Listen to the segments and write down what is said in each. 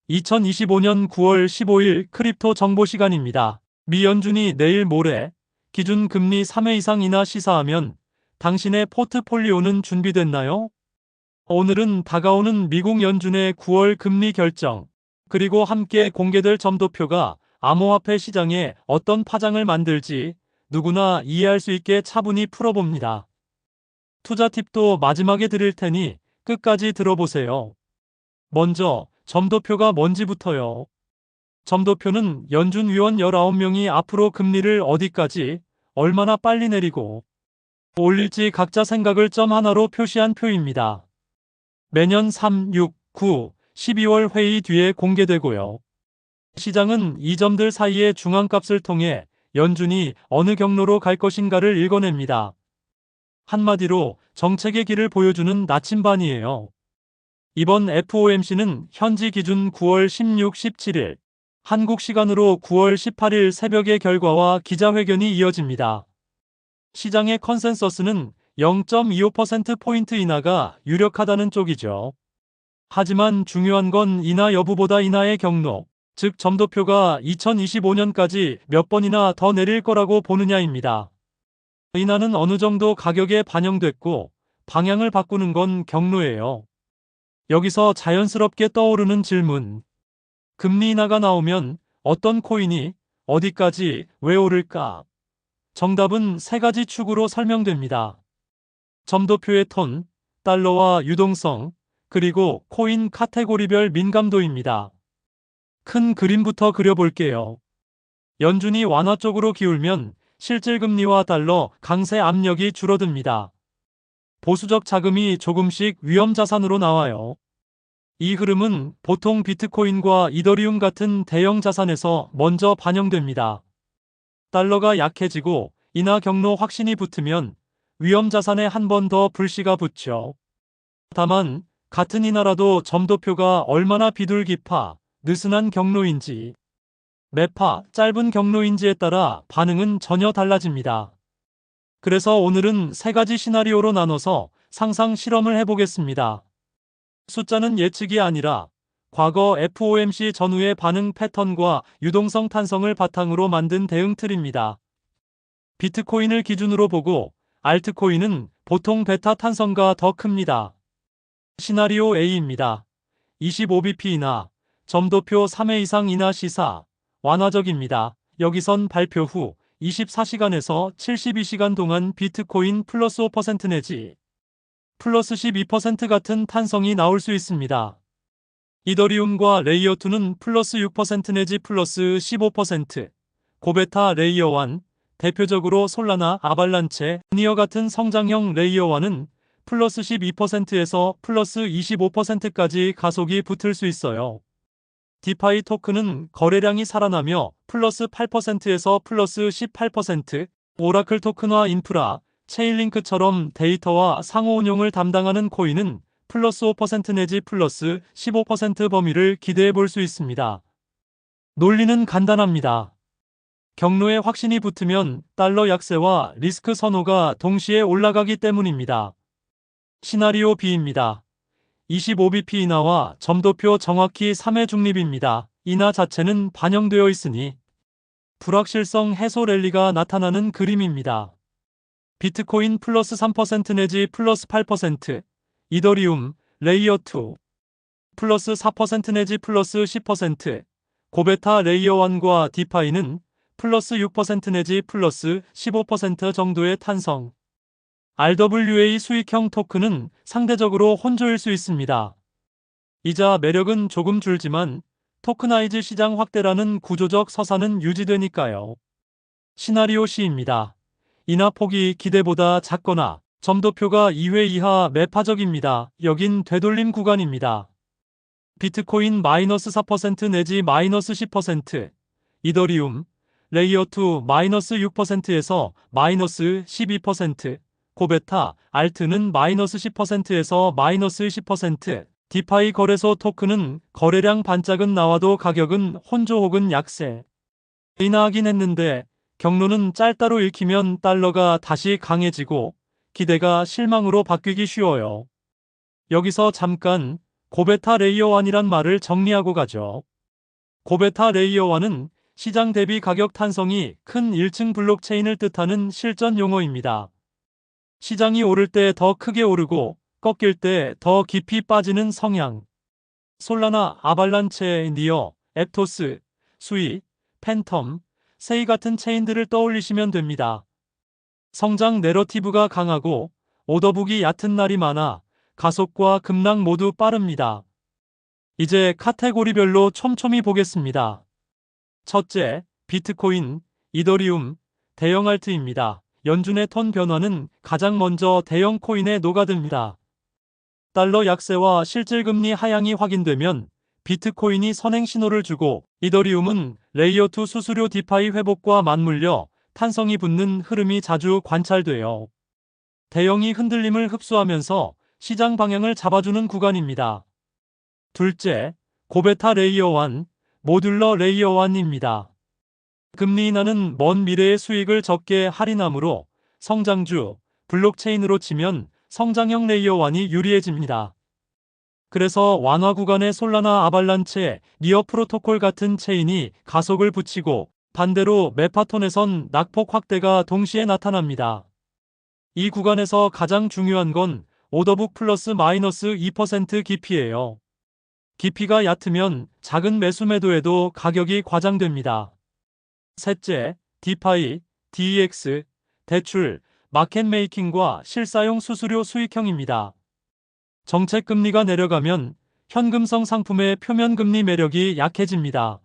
2025년 9월 15일 크립토 정보 시간입니다. 미 연준이 내일 모레 기준 금리 3회 이상 인하 시사하면 당신의 포트폴리오는 준비됐나요? 오늘은 다가오는 미국 연준의 9월 금리 결정, 그리고 함께 공개될 점도표가 암호화폐 시장에 어떤 파장을 만들지 누구나 이해할 수 있게 차분히 풀어봅니다. 투자 팁도 마지막에 드릴 테니 끝까지 들어보세요. 먼저 점도표가 뭔지부터요. 점도표는 연준 위원 19명이 앞으로 금리를 어디까지, 얼마나 빨리 내리고 올릴지 각자 생각을 점 하나로 표시한 표입니다. 매년 3, 6, 9, 12월 회의 뒤에 공개되고요. 시장은 이 점들 사이의 중앙값을 통해 연준이 어느 경로로 갈 것인가를 읽어냅니다. 한마디로 정책의 길을 보여주는 나침반이에요. 이번 FOMC는 현지 기준 9월 16, 17일, 한국 시간으로 9월 18일 새벽의 결과와 기자회견이 이어집니다. 시장의 컨센서스는 0.25%포인트 인하가 유력하다는 쪽이죠. 하지만 중요한 건 인하 여부보다 인하의 경로, 즉 점도표가 2025년까지 몇 번이나 더 내릴 거라고 보느냐입니다. 인하는 어느 정도 가격에 반영됐고 방향을 바꾸는 건 경로예요. 여기서 자연스럽게 떠오르는 질문. 금리 인하가 나오면 어떤 코인이 어디까지 왜 오를까? 정답은 세 가지 축으로 설명됩니다. 점도표의 톤, 달러와 유동성, 그리고 코인 카테고리별 민감도입니다. 큰 그림부터 그려볼게요. 연준이 완화 쪽으로 기울면 실질금리와 달러 강세 압력이 줄어듭니다. 보수적 자금이 조금씩 위험자산으로 나와요. 이 흐름은 보통 비트코인과 이더리움 같은 대형 자산에서 먼저 반영됩니다. 달러가 약해지고 인하 경로 확신이 붙으면 위험자산에 한 번 더 불씨가 붙죠. 다만 같은 인하라도 점도표가 얼마나 비둘기파, 느슨한 경로인지, 매파, 짧은 경로인지에 따라 반응은 전혀 달라집니다. 그래서 오늘은 세 가지 시나리오로 나눠서 상상 실험을 해보겠습니다. 숫자는 예측이 아니라 과거 FOMC 전후의 반응 패턴과 유동성 탄성을 바탕으로 만든 대응 틀입니다. 비트코인을 기준으로 보고 알트코인은 보통 베타 탄성가 더 큽니다. 시나리오 A입니다. 25bp 인하, 점도표 3회 이상 인하 시사, 완화적입니다. 여기선 발표 후 24시간에서 72시간 동안 비트코인 플러스 5% 내지 플러스 12% 같은 탄성이 나올 수 있습니다. 이더리움과 레이어2는 플러스 6% 내지 플러스 15%, 고베타 레이어1, 대표적으로 솔라나, 아발란체, 니어 같은 성장형 레이어1은 플러스 12%에서 플러스 25%까지 가속이 붙을 수 있어요. 디파이 토큰은 거래량이 살아나며 플러스 8%에서 플러스 18%, 오라클 토큰화 인프라, 체인링크처럼 데이터와 상호 운용을 담당하는 코인은 플러스 5% 내지 플러스 15% 범위를 기대해 볼 수 있습니다. 논리는 간단합니다. 경로에 확신이 붙으면 달러 약세와 리스크 선호가 동시에 올라가기 때문입니다. 시나리오 B입니다. 25bp 인하와 점도표 정확히 3회 중립입니다. 인하 자체는 반영되어 있으니 불확실성 해소 랠리가 나타나는 그림입니다. 비트코인 플러스 3% 내지 플러스 8%, 이더리움, 레이어2, 플러스 4% 내지 플러스 10%, 고베타 레이어1과 디파이는 플러스 6% 내지 플러스 15% 정도의 탄성. RWA 수익형 토큰은 상대적으로 혼조일 수 있습니다. 이자 매력은 조금 줄지만 토크나이즈 시장 확대라는 구조적 서사는 유지되니까요. 시나리오 C입니다. 인하 폭이 기대보다 작거나 점도표가 2회 이하 매파적입니다. 여긴 되돌림 구간입니다. 비트코인 마이너스 4% 내지 마이너스 10%, 이더리움, 레이어2 마이너스 6%에서 마이너스 12%, 고베타, 알트는 마이너스 10%에서 마이너스 10%, 디파이 거래소 토큰은 거래량 반짝은 나와도 가격은 혼조 혹은 약세. 인하하긴 했는데 경로는 짧다로 읽히면 달러가 다시 강해지고 기대가 실망으로 바뀌기 쉬워요. 여기서 잠깐 고베타 레이어 1이란 말을 정리하고 가죠. 고베타 레이어 1은 시장 대비 가격 탄성이 큰 1층 블록체인을 뜻하는 실전 용어입니다. 시장이 오를 때 더 크게 오르고 꺾일 때 더 깊이 빠지는 성향. 솔라나, 아발란체, 니어, 앱토스, 수이, 팬텀, 세이 같은 체인들을 떠올리시면 됩니다. 성장 내러티브가 강하고 오더북이 얕은 날이 많아 가속과 급락 모두 빠릅니다. 이제 카테고리별로 촘촘히 보겠습니다. 첫째, 비트코인, 이더리움, 대형 알트입니다. 연준의 톤 변화는 가장 먼저 대형 코인에 녹아듭니다. 달러 약세와 실질금리 하향이 확인되면 비트코인이 선행 신호를 주고 이더리움은 레이어2 수수료 디파이 회복과 맞물려 탄성이 붙는 흐름이 자주 관찰돼요. 대형이 흔들림을 흡수하면서 시장 방향을 잡아주는 구간입니다. 둘째, 고베타 레이어 1, 모듈러 레이어 1입니다. 금리 인하는 먼 미래의 수익을 적게 할인하므로 성장주, 블록체인으로 치면 성장형 레이어 1이 유리해집니다. 그래서 완화 구간의 솔라나 아발란체, 니어 프로토콜 같은 체인이 가속을 붙이고 반대로 메파톤에선 낙폭 확대가 동시에 나타납니다. 이 구간에서 가장 중요한 건 오더북 플러스 마이너스 2% 깊이예요. 깊이가 얕으면 작은 매수 매도에도 가격이 과장됩니다. 셋째, 디파이, DEX, 대출, 마켓메이킹과 실사용 수수료 수익형입니다. 정책금리가 내려가면 현금성 상품의 표면금리 매력이 약해집니다.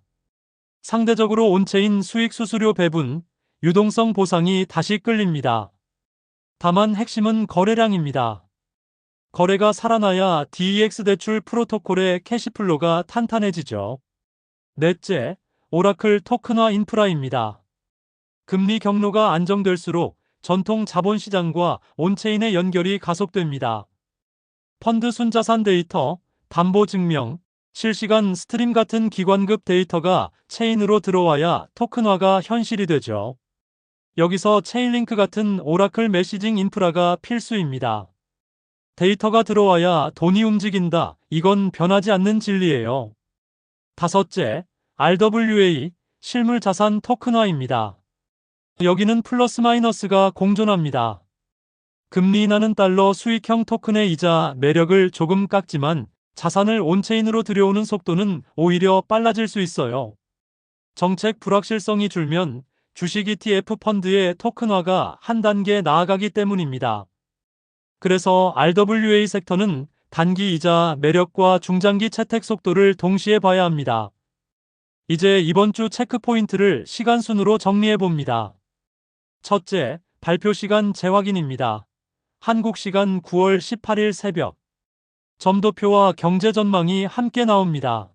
상대적으로 온체인 수익 수수료 배분, 유동성 보상이 다시 끌립니다. 다만 핵심은 거래량입니다. 거래가 살아나야 DEX 대출 프로토콜의 캐시플로가 탄탄해지죠. 넷째, 오라클 토큰화 인프라입니다. 금리 경로가 안정될수록 전통 자본시장과 온체인의 연결이 가속됩니다. 펀드 순자산 데이터, 담보 증명, 실시간 스트림 같은 기관급 데이터가 체인으로 들어와야 토큰화가 현실이 되죠. 여기서 체인링크 같은 오라클 메시징 인프라가 필수입니다. 데이터가 들어와야 돈이 움직인다. 이건 변하지 않는 진리예요. 다섯째, RWA, 실물자산 토큰화입니다. 여기는 플러스 마이너스가 공존합니다. 금리 인하는 달러 수익형 토큰의 이자 매력을 조금 깎지만 자산을 온체인으로 들여오는 속도는 오히려 빨라질 수 있어요. 정책 불확실성이 줄면 주식 ETF 펀드의 토큰화가 한 단계 나아가기 때문입니다. 그래서 RWA 섹터는 단기 이자 매력과 중장기 채택 속도를 동시에 봐야 합니다. 이제 이번 주 체크 포인트를 시간 순으로 정리해 봅니다. 첫째, 발표 시간 재확인입니다. 한국 시간 9월 18일 새벽. 점도표와 경제 전망이 함께 나옵니다.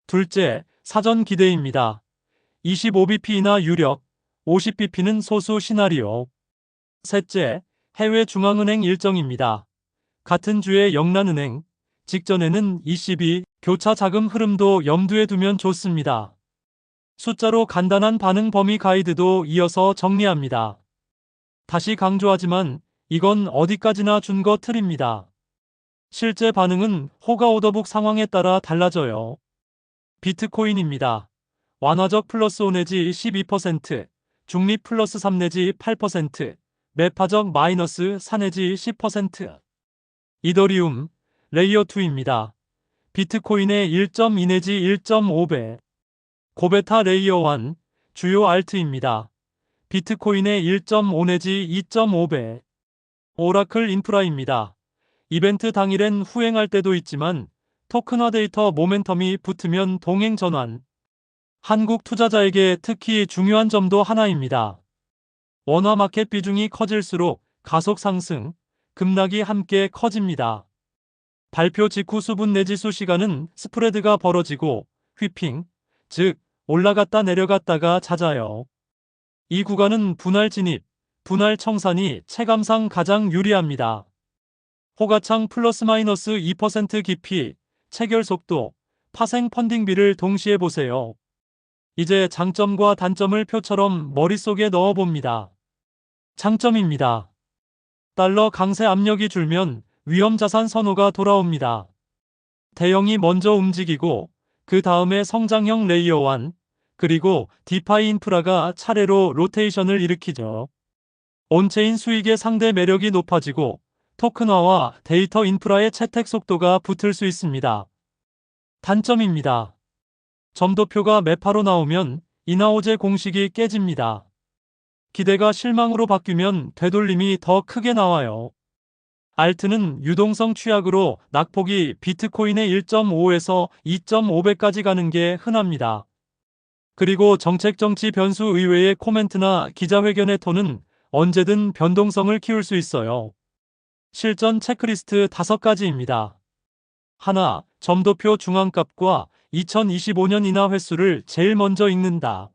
둘째, 사전 기대입니다. 25bp나 유력, 50bp는 소수 시나리오. 셋째, 해외 중앙은행 일정입니다. 같은 주에 영란은행, 직전에는 ECB, 교차 자금 흐름도 염두에 두면 좋습니다. 숫자로 간단한 반응 범위 가이드도 이어서 정리합니다. 다시 강조하지만 이건 어디까지나 준거 틀입니다. 실제 반응은 호가 오더북 상황에 따라 달라져요. 비트코인입니다. 완화적 플러스 5 내지 12%, 중립 플러스 3 내지 8%, 매파적 마이너스 4 내지 10%. 이더리움, 레이어2입니다. 비트코인의 1.2 내지 1.5배. 고베타 레이어 1, 주요 알트입니다. 비트코인의 1.5 내지 2.5배. 오라클 인프라입니다. 이벤트 당일엔 후행할 때도 있지만 토큰화 데이터 모멘텀이 붙으면 동행 전환. 한국 투자자에게 특히 중요한 점도 하나입니다. 원화 마켓 비중이 커질수록 가속 상승, 급락이 함께 커집니다. 발표 직후 수분 내지 수시간은 스프레드가 벌어지고 휘핑, 즉 올라갔다 내려갔다가 잦아요. 이 구간은 분할 진입, 분할 청산이 체감상 가장 유리합니다. 호가창 플러스 마이너스 2% 깊이, 체결 속도, 파생 펀딩비를 동시에 보세요. 이제 장점과 단점을 표처럼 머릿속에 넣어봅니다. 장점입니다. 달러 강세 압력이 줄면 위험자산 선호가 돌아옵니다. 대형이 먼저 움직이고 그 다음에 성장형 레이어 1, 그리고 디파이 인프라가 차례로 로테이션을 일으키죠. 온체인 수익의 상대 매력이 높아지고 토큰화와 데이터 인프라의 채택 속도가 붙을 수 있습니다. 단점입니다. 점도표가 매파로 나오면 인하오제 공식이 깨집니다. 기대가 실망으로 바뀌면 되돌림이 더 크게 나와요. 알트는 유동성 취약으로 낙폭이 비트코인의 1.5에서 2.5배까지 가는 게 흔합니다. 그리고 정치 변수 의외의 코멘트나 기자회견의 톤은 언제든 변동성을 키울 수 있어요. 실전 체크리스트 5가지입니다. 하나, 점도표 중앙값과 2025년 인하 횟수를 제일 먼저 읽는다.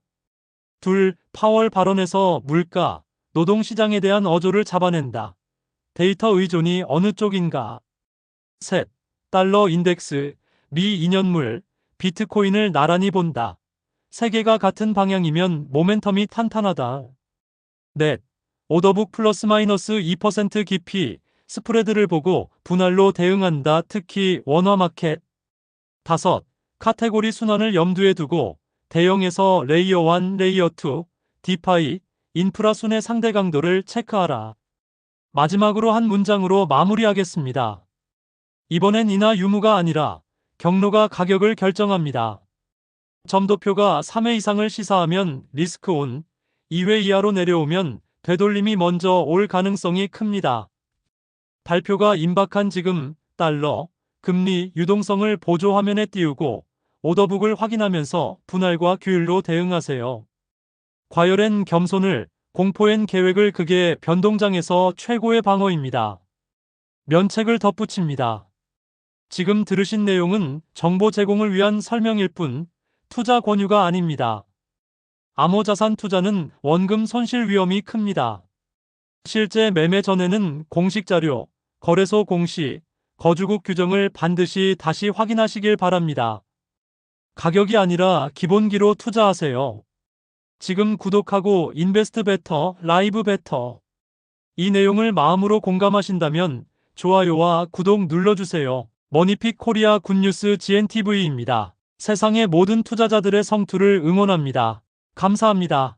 둘, 파월 발언에서 물가, 노동시장에 대한 어조를 잡아낸다. 데이터 의존이 어느 쪽인가? 셋, 달러 인덱스, 미 2년물, 비트코인을 나란히 본다. 세 개가 같은 방향이면 모멘텀이 탄탄하다. 넷, 오더북 플러스 마이너스 2% 깊이, 스프레드를 보고 분할로 대응한다. 특히 원화 마켓. 다섯, 카테고리 순환을 염두에 두고 대형에서 레이어 1, 레이어 2, 디파이, 인프라 순의 상대 강도를 체크하라. 마지막으로 한 문장으로 마무리하겠습니다. 이번엔 인하 유무가 아니라 경로가 가격을 결정합니다. 점도표가 3회 이상을 시사하면 리스크 온, 2회 이하로 내려오면 되돌림이 먼저 올 가능성이 큽니다. 발표가 임박한 지금 달러, 금리 유동성을 보조 화면에 띄우고 오더북을 확인하면서 분할과 규율로 대응하세요. 과열엔 겸손을, 공포엔 계획을. 그게 변동장에서 최고의 방어입니다. 면책을 덧붙입니다. 지금 들으신 내용은 정보 제공을 위한 설명일 뿐 투자 권유가 아닙니다. 암호자산 투자는 원금 손실 위험이 큽니다. 실제 매매 전에는 공식 자료, 거래소 공시, 거주국 규정을 반드시 다시 확인하시길 바랍니다. 가격이 아니라 기본기로 투자하세요. 지금 구독하고 인베스트 베터, 라이브 베터. 이 내용을 마음으로 공감하신다면 좋아요와 구독 눌러주세요. 머니픽 코리아 굿뉴스 GNTV입니다. 세상의 모든 투자자들의 성투를 응원합니다. 감사합니다.